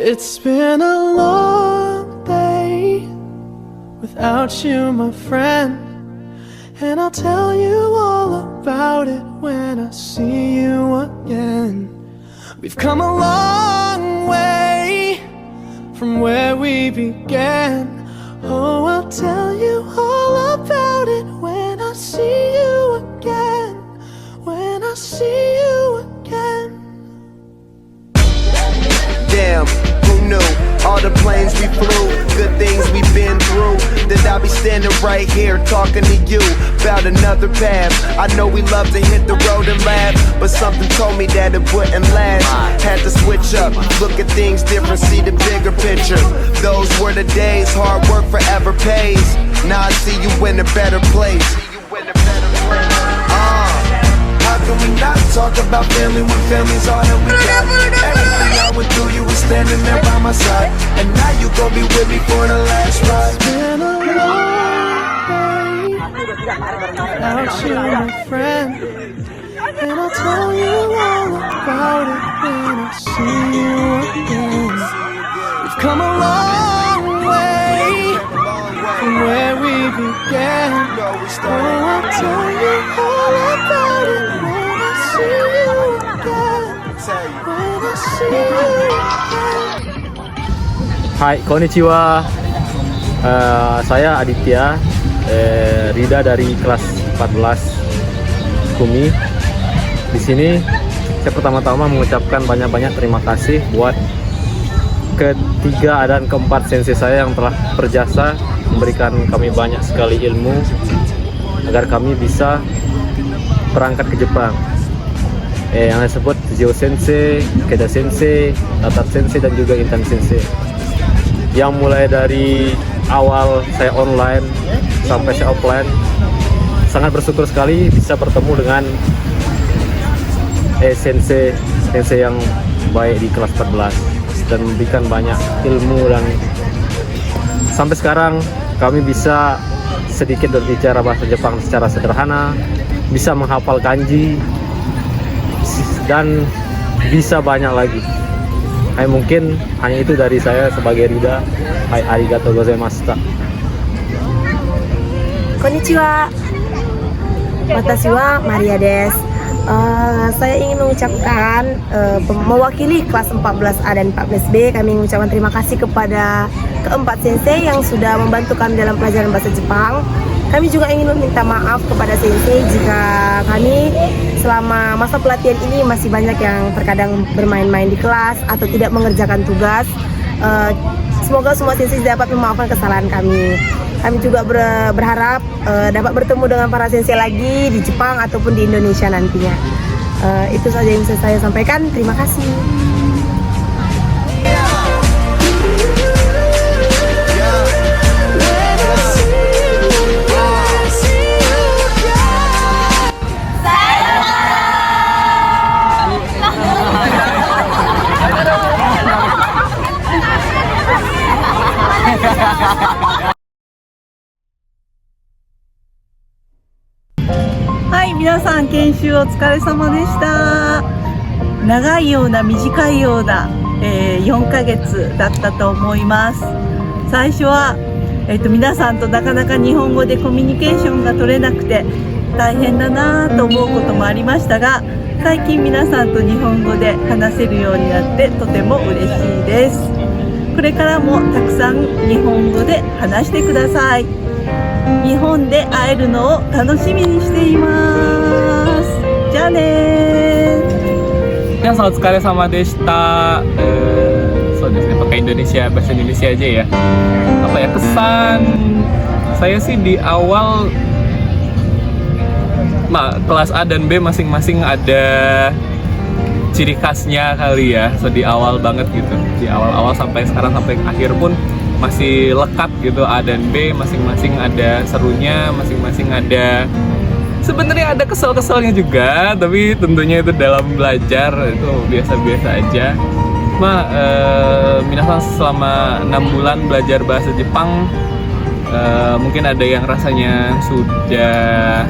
It's been a long day without you, my friend, and I'll tell you all about it when I see you again. We've come a long way from where we began. Oh, I'll tell you all about it when I see you again. When I see you again. Damn, who knew? All the planes we flew, good things we've been through. That I'll be standing right here talking to you about another path. I know we love to hit the road and laugh, but something told me that it wouldn't last. Had to switch up, look at things different, see the bigger picture. Those were the days, hard work forever pays. Now I see you in a better place. How can we not talk about family when family's all that we got? Everything I went through, you were standing there by my side, and now you gon' be with me for the last ride. It's been a long day without you, my friend, and I'll tell you all about it when I see you again. We've come a long way from where we began. Oh, I'll tell you all about it when I see you again. When I see you again. Hai, konnichiwa. Saya Aditya, Rida dari kelas 14 Kumi. Di sini saya pertama-tama mengucapkan banyak-banyak terima kasih buat ketiga dan keempat sensei saya yang telah berjasa memberikan kami banyak sekali ilmu agar kami bisa berangkat ke Jepang. Yang saya sebut Zio Sensei, Keda Sensei, Tatat Sensei, dan juga Intan Sensei. Yang mulai dari awal saya online sampai saya offline, sangat bersyukur sekali bisa bertemu dengan sensei yang baik di kelas 14 dan memberikan banyak ilmu, dan sampai sekarang kami bisa sedikit berbicara bahasa Jepang secara sederhana, bisa menghafal kanji, dan bisa banyak lagi. Mungkin hanya itu dari saya sebagai Rida. Hai, arigatou gozaimashita. Konnichiwa. Watashi wa Maria desu. Saya ingin mengucapkan mewakili kelas 14A dan 14B, kami mengucapkan terima kasih kepada keempat sensei yang sudah membantu kami dalam pelajaran bahasa Jepang. Kami juga ingin meminta maaf kepada sensei jika kami selama masa pelatihan ini masih banyak yang terkadang bermain-main di kelas atau tidak mengerjakan tugas. Semoga semua sensei dapat memaafkan kesalahan kami. Kami juga berharap dapat bertemu dengan para sensei lagi di Jepang ataupun di Indonesia nantinya. Itu saja yang bisa saya sampaikan. Terima kasih.はい、皆さん研修お疲れ様でした。長いような短いような、4ヶ月だったと思います。最初は、皆さんとなかなか日本語でコミュニケーションが取れなくて大変だなと思うこともありましたが、最近皆さんと日本語で話せるようになってとても嬉しいです。これからもたくさん日本語で話してください。日本で会えるのを楽しみにしています。じゃあねー。Yang selamat sekali sama Desta. So Desta pakai Indonesia, bahasa Indonesia aja ya. Apa ya, kesan saya sih di awal, kelas A dan B masing-masing ada ciri khasnya kali ya. So di awal banget gitu, di awal-awal sampai sekarang sampai akhir pun masih lekat gitu. A dan B masing-masing ada serunya, masing-masing ada, sebenarnya ada kesel-keselnya juga, tapi tentunya itu dalam belajar itu biasa-biasa aja. Minasan selama 6 bulan belajar bahasa Jepang, mungkin ada yang rasanya sudah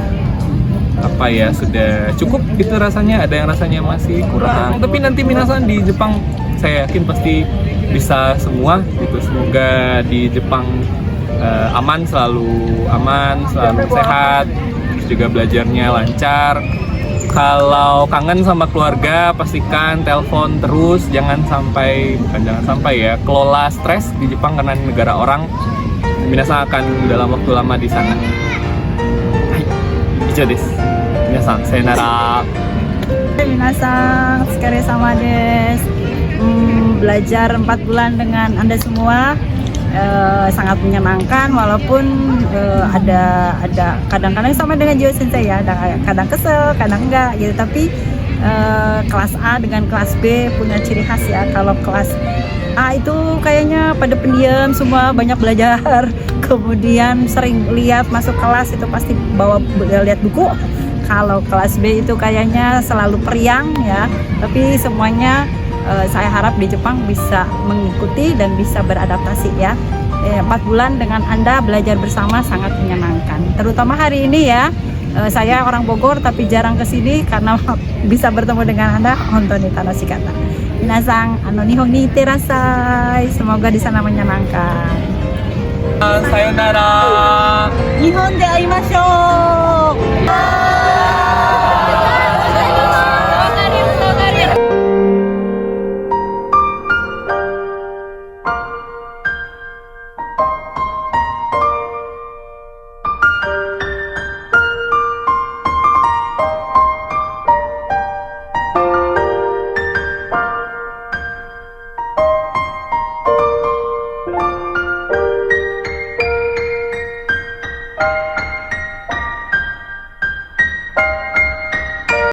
sudah cukup gitu rasanya, ada yang rasanya masih kurang. Tapi nanti minasan di Jepang saya yakin pasti bisa semua gitu. Semoga di Jepang aman, selalu sehat, terus juga belajarnya lancar. Kalau kangen sama keluarga, pastikan telepon terus, jangan sampai kelola stres di Jepang karena ini negara orang. Minasan akan dalam waktu lama di sana. Hai, ijo desu. Minasan, sayonara. Minasan, otsukare-sama desu. Belajar 4 bulan dengan Anda semua sangat menyenangkan, walaupun ada kadang-kadang sama dengan Gio Sensei ya, kadang kesel, kadang enggak gitu, tapi kelas A dengan kelas B punya ciri khas ya. Kalau kelas A itu kayaknya pada pendiam semua, banyak belajar, kemudian sering lihat masuk kelas itu pasti bawa lihat buku. Kalau kelas B itu kayaknya selalu periang ya, tapi semuanya saya harap di Jepang bisa mengikuti dan bisa beradaptasi ya. 4 bulan dengan Anda belajar bersama sangat menyenangkan. Terutama hari ini ya, saya orang Bogor tapi jarang kesini karena bisa bertemu dengan Anda. Hontoni tanoshikatta. Minasang, Nihon ni iterasai. Semoga di sana menyenangkan. Sayonara. Nihon de aimashou.